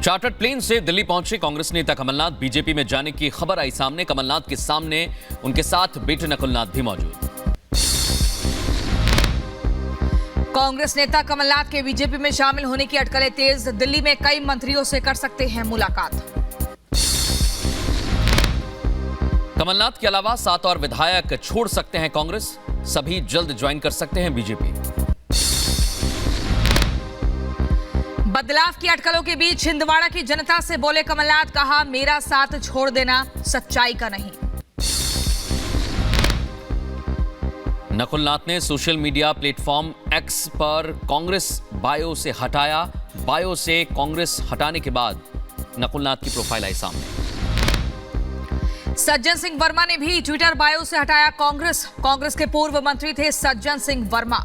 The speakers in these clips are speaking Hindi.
चार्टर्ड प्लेन से दिल्ली पहुंचे कांग्रेस नेता कमलनाथ। बीजेपी में जाने की खबर आई सामने। कमलनाथ के सामने उनके साथ बेटे नकुलनाथ भी मौजूद। कांग्रेस नेता कमलनाथ के बीजेपी में शामिल होने की अटकलें तेज। दिल्ली में कई मंत्रियों से कर सकते हैं मुलाकात। कमलनाथ के अलावा 7 और विधायक छोड़ सकते हैं कांग्रेस। सभी जल्द ज्वाइन कर सकते हैं बीजेपी। बदलाव की अटकलों के बीच छिंदवाड़ा की जनता से बोले कमलनाथ, कहा मेरा साथ छोड़ देना सच्चाई का नहीं। नकुलनाथ ने सोशल मीडिया प्लेटफॉर्म एक्स पर कांग्रेस बायो से हटाया। बायो से कांग्रेस हटाने के बाद नकुलनाथ की प्रोफाइल आई सामने। सज्जन सिंह वर्मा ने भी ट्विटर बायो से हटाया कांग्रेस। कांग्रेस के पूर्व मंत्री थे सज्जन सिंह वर्मा।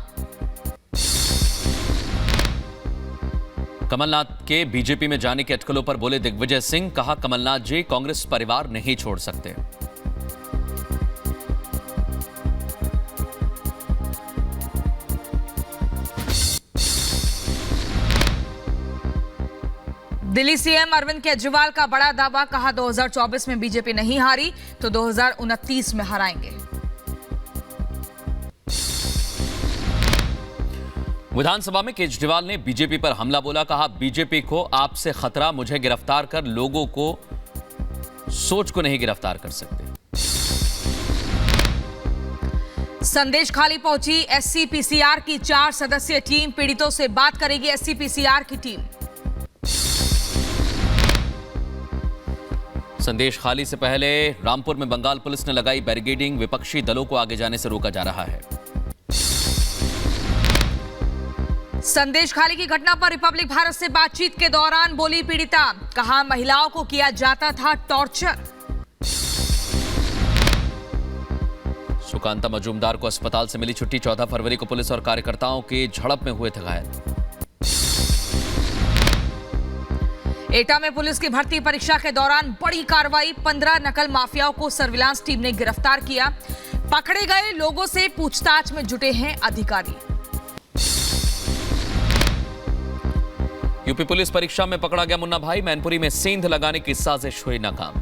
कमलनाथ के बीजेपी में जाने के अटकलों पर बोले दिग्विजय सिंह, कहा कमलनाथ जी कांग्रेस परिवार नहीं छोड़ सकते। दिल्ली सीएम अरविंद केजरीवाल का बड़ा दावा, कहा 2024 में बीजेपी नहीं हारी तो 2029 में हराएंगे। विधानसभा में केजरीवाल ने बीजेपी पर हमला बोला। कहा बीजेपी को आपसे खतरा, मुझे गिरफ्तार कर लोगों को सोच को नहीं गिरफ्तार कर सकते। संदेश खाली पहुंची एससीपीसीआर की 4 सदस्यीय टीम। पीड़ितों से बात करेगी एससीपीसीआर की टीम। संदेश खाली से पहले रामपुर में बंगाल पुलिस ने लगाई बैरिकेडिंग। विपक्षी दलों को आगे जाने से रोका जा रहा है। संदेश खाली की घटना पर रिपब्लिक भारत से बातचीत के दौरान बोली पीड़िता, कहा महिलाओं को किया जाता था टॉर्चर। सुकांता मजूमदार को अस्पताल से मिली छुट्टी। 14 फरवरी को पुलिस और कार्यकर्ताओं की झड़प में हुए थे घायल। एटा में पुलिस की भर्ती परीक्षा के दौरान बड़ी कार्रवाई। 15 नकल माफियाओं को सर्विलांस टीम ने गिरफ्तार किया। पकड़े गए लोगों से पूछताछ में जुटे हैं अधिकारी। यूपी पुलिस परीक्षा में पकड़ा गया मुन्ना भाई। मैनपुरी में सेंध लगाने की साजिश हुई नाकाम।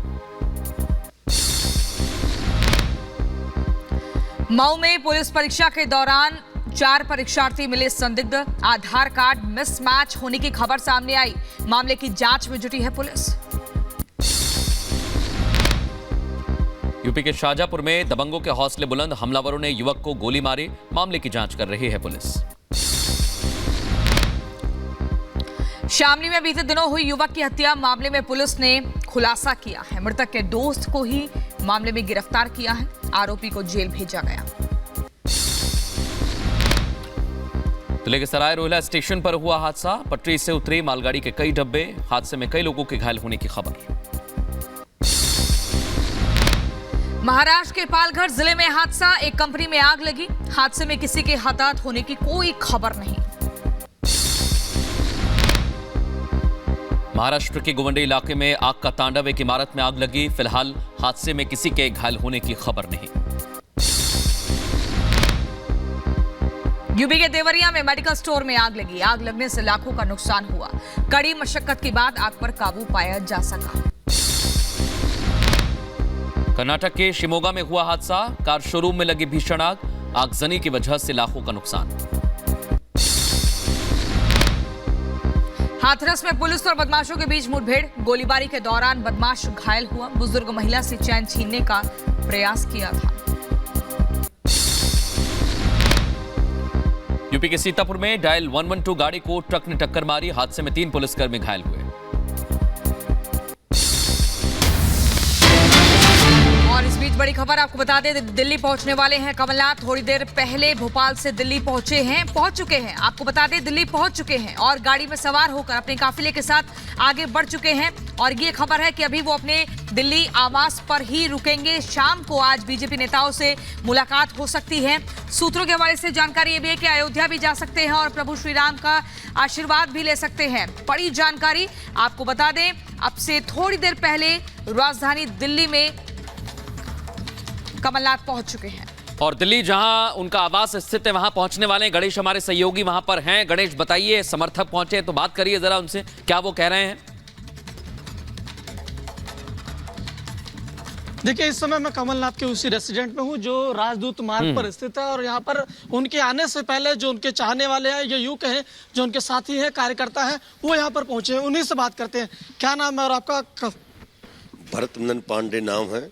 मऊ में पुलिस परीक्षा के दौरान 4 परीक्षार्थी मिले संदिग्ध। आधार कार्ड मिसमैच होने की खबर सामने आई। मामले की जांच में जुटी है पुलिस। यूपी के शाहजहांपुर में दबंगों के हौसले बुलंद। हमलावरों ने युवक को गोली मारी। मामले की जांच कर रही है पुलिस। शामली में बीते दिनों हुई युवक की हत्या मामले में पुलिस ने खुलासा किया है। मृतक के दोस्त को ही मामले में गिरफ्तार किया है। आरोपी को जेल भेजा गया। जिले के सराय रोहिला स्टेशन पर हुआ हादसा। पटरी से उतरी मालगाड़ी के कई डब्बे। हादसे में कई लोगों के घायल होने की खबर। महाराष्ट्र के पालघर जिले में हादसा। एक कंपनी में आग लगी। हादसे में किसी के हताहत होने की कोई खबर नहीं। महाराष्ट्र के गोवंडी इलाके में आग का तांडव। एक इमारत में आग लगी। फिलहाल हादसे में किसी के घायल होने की खबर नहीं। यूपी के देवरिया में मेडिकल स्टोर में आग लगी। आग लगने से लाखों का नुकसान हुआ। कड़ी मशक्कत के बाद आग पर काबू पाया जा सका। कर्नाटक के शिमोगा में हुआ हादसा। कार शोरूम में लगी भीषण आग। आगजनी की वजह से लाखों का नुकसान। हाथरस में पुलिस और बदमाशों के बीच मुठभेड़। गोलीबारी के दौरान बदमाश घायल हुआ। बुजुर्ग महिला से चैन छीनने का प्रयास किया था। यूपी के सीतापुर में डायल 112 गाड़ी को ट्रक ने टक्कर मारी। हादसे में 3 पुलिसकर्मी घायल हुए। और इस बीच बड़ी खबर आपको बता दें, दिल्ली पहुंचने वाले हैं कमलनाथ। थोड़ी देर पहले भोपाल से दिल्ली पहुंच चुके हैं। आपको बता दें दिल्ली पहुंच चुके हैं और गाड़ी में सवार होकर अपने काफिले के साथ आगे बढ़ चुके हैं। और ये खबर है कि अभी वो अपने दिल्ली आवास पर ही रुकेंगे। शाम को आज बीजेपी नेताओं से मुलाकात हो सकती है। सूत्रों के हवाले से जानकारी ये भी है कि अयोध्या भी जा सकते हैं और प्रभु श्री राम का आशीर्वाद भी ले सकते हैं। बड़ी जानकारी आपको बता दें, अब से थोड़ी देर पहले राजधानी दिल्ली में कमलनाथ पहुंच चुके हैं। और दिल्ली जहां उनका आवास स्थित है वहां पहुंचने वाले हैं। गणेश हमारे सहयोगी वहां पर हैं। गणेश बताइए, समर्थक पहुंचे तो बात करिए जरा उनसे, क्या वो कह रहे हैं? देखिए, इस समय मैं कमलनाथ के उसी रेसिडेंट में हूँ जो राजदूत मार्ग पर स्थित है, और यहाँ पर उनके आने से पहले जो उनके चाहने वाले हैं, ये यूं कहें जो उनके साथी हैं, कार्यकर्ता हैं, वो यहाँ पर पहुंचे हैं। उन्हीं से बात करते हैं। क्या नाम है और आपका? भरतनंदन पांडे नाम है।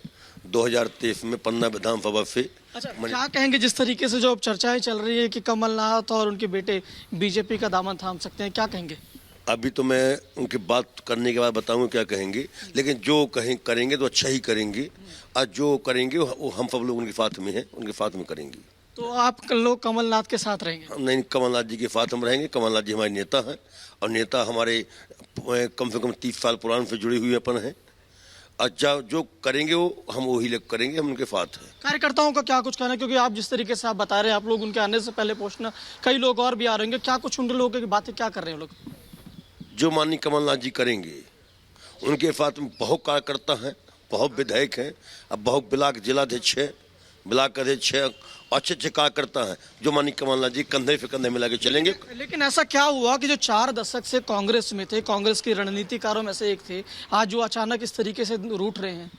2023 में पन्ना विधानसभा से। अच्छा, क्या कहेंगे जिस तरीके से जो अब चर्चाएं चल रही है कि कमलनाथ और उनके बेटे बीजेपी का दामन थाम सकते हैं, क्या कहेंगे? अभी तो मैं उनकी बात करने के बाद बताऊंगा क्या कहेंगे, लेकिन जो करेंगे तो अच्छा ही करेंगे, और जो करेंगे वो हम सब लोग उनके साथ में हैं, उनके साथ में करेंगे। तो आप लोग कमलनाथ के साथ रहेंगे? नहीं, कमलनाथ जी के साथ हम रहेंगे। कमलनाथ जी हमारे नेता हैं, और नेता हमारे कम से कम 30 साल पुराने से जुड़े हुए अपन हैं। अच्छा, जो करेंगे वो हम वही लोग करेंगे, हम उनके साथ हैं। कार्यकर्ताओं का क्या कुछ कहना है, क्योंकि आप जिस तरीके से आप बता रहे हैं, आप लोग उनके आने से पहले पहुंचना, कई लोग और भी आ रहे हैं, क्या कुछ उन लोगों की बातें क्या कर रहे हैं लोग? जो माननीय कमलनाथ जी करेंगे, उनके साथ में बहुत कार्यकर्ता हैं, बहुत विधायक हैं, अब बहुत ब्लॉक जिलाध्यक्ष है, ब्लॉक अध्यक्ष है, अच्छे अच्छे कार्यकर्ता हैं जो माननीय कमलनाथ जी कंधे से कंधे मिला के चलेंगे। लेकिन ऐसा क्या हुआ कि जो 4 दशक से कांग्रेस में थे, कांग्रेस के रणनीतिकारों में से एक थे, आज जो अचानक इस तरीके से रूठ रहे हैं?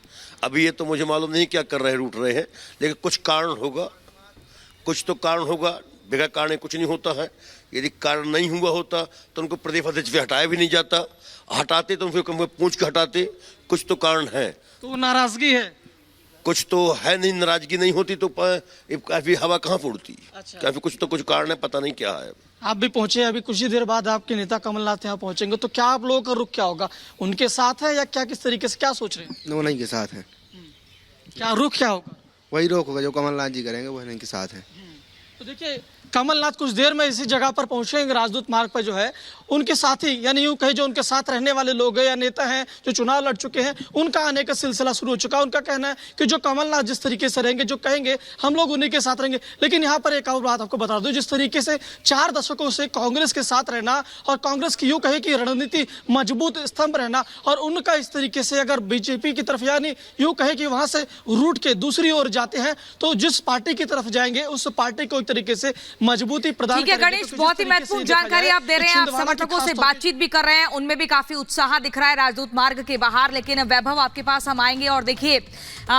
अभी ये तो मुझे मालूम नहीं क्या कर रहे हैं, रूठ रहे हैं, लेकिन कुछ कारण होगा, कुछ तो कारण होगा। बिना कारण कुछ नहीं होता है। यदि कारण नहीं हुआ होता तो उनको प्रदेश अध्यक्ष से हटाया भी नहीं जाता, हटाते तो उनको पूछ के हटाते। कुछ तो कारण है, तो नाराजगी है, कुछ तो है। नहीं, नाराजगी नहीं होती तो काफी हवा कहाँ उड़ती। अच्छा। काफी कुछ तो कुछ कारण है, पता नहीं क्या है। आप भी पहुंचे, अभी कुछ ही देर बाद आपके नेता कमलनाथ यहाँ पहुंचेंगे, तो क्या आप लोगों का रुख क्या होगा? उनके साथ है या क्या, किस तरीके से क्या सोच रहे हैं? उन्हीं के साथ है। क्या रुख क्या होगा? वही रोक होगा जो कमलनाथ जी करेंगे, वो उन्हीं के साथ है। तो देखिए, कमलनाथ कुछ देर में इसी जगह पर पहुंचेंगे, राजदूत मार्ग पर जो है उनके साथी, यानी यूं कहे जो उनके साथ रहने वाले लोग हैं या नेता हैं जो चुनाव लड़ चुके हैं, उनका आने का सिलसिला शुरू हो चुका है। उनका कहना है कि जो कमलनाथ जिस तरीके से रहेंगे, जो कहेंगे, हम लोग उन्हीं के साथ रहेंगे। लेकिन यहाँ पर एक और बात आपको बता दूं, जिस तरीके से 4 दशकों से कांग्रेस के साथ रहना और कांग्रेस की यूं कहे कि रणनीति मजबूत स्तंभ रहना, और उनका इस तरीके से अगर बीजेपी की तरफ, यानी यूं कहे कि वहां से रूट के दूसरी ओर जाते हैं, तो जिस पार्टी की तरफ जाएंगे उस पार्टी को एक तरीके से मजबूती प्रदान। ठीक है गणेश, बहुत ही महत्वपूर्ण जानकारी आप दे रहे हैं। आप समर्थकों से बातचीत भी कर रहे हैं, उनमें भी काफी उत्साह दिख रहा है राजदूत मार्ग के बाहर। लेकिन वैभव, आपके पास हम आएंगे, और देखिए,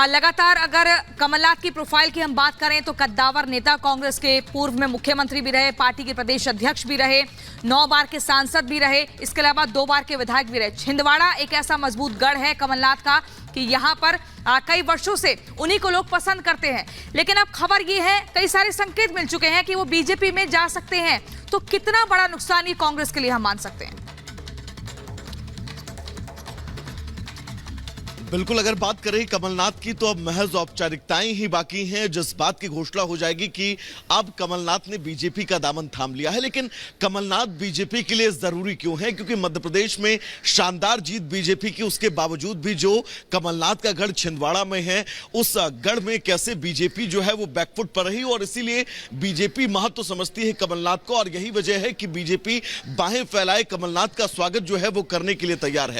लगातार अगर कमलनाथ की प्रोफाइल की हम बात करें तो कद्दावर नेता, कांग्रेस के पूर्व में मुख्यमंत्री भी रहे, पार्टी के प्रदेश अध्यक्ष भी रहे, 9 बार के सांसद भी रहे, इसके अलावा 2 बार के विधायक भी रहे। छिंदवाड़ा एक ऐसा मजबूत गढ़ है कमलनाथ का कि यहाँ पर कई वर्षों से उन्हीं को लोग पसंद करते हैं। लेकिन अब खबर ये है, कई सारे संकेत मिल चुके हैं कि वो बीजेपी में जा सकते हैं। तो कितना बड़ा नुकसान ये कांग्रेस के लिए हम मान सकते हैं? बिल्कुल, अगर बात करें कमलनाथ की तो अब महज औपचारिकताएं ही बाकी हैं। जिस बात की घोषणा हो जाएगी कि अब कमलनाथ ने बीजेपी का दामन थाम लिया है। लेकिन कमलनाथ बीजेपी के लिए जरूरी क्यों है? क्योंकि मध्य प्रदेश में शानदार जीत बीजेपी की, उसके बावजूद भी जो कमलनाथ का गढ़ छिंदवाड़ा में है, उस गढ़ में कैसे बीजेपी जो है वो बैकफुट पर रही, और इसीलिए बीजेपी महत्व समझती है कमलनाथ को, और यही वजह है कि बीजेपी बाहें फैलाए कमलनाथ का स्वागत जो है वो करने के लिए तैयार है।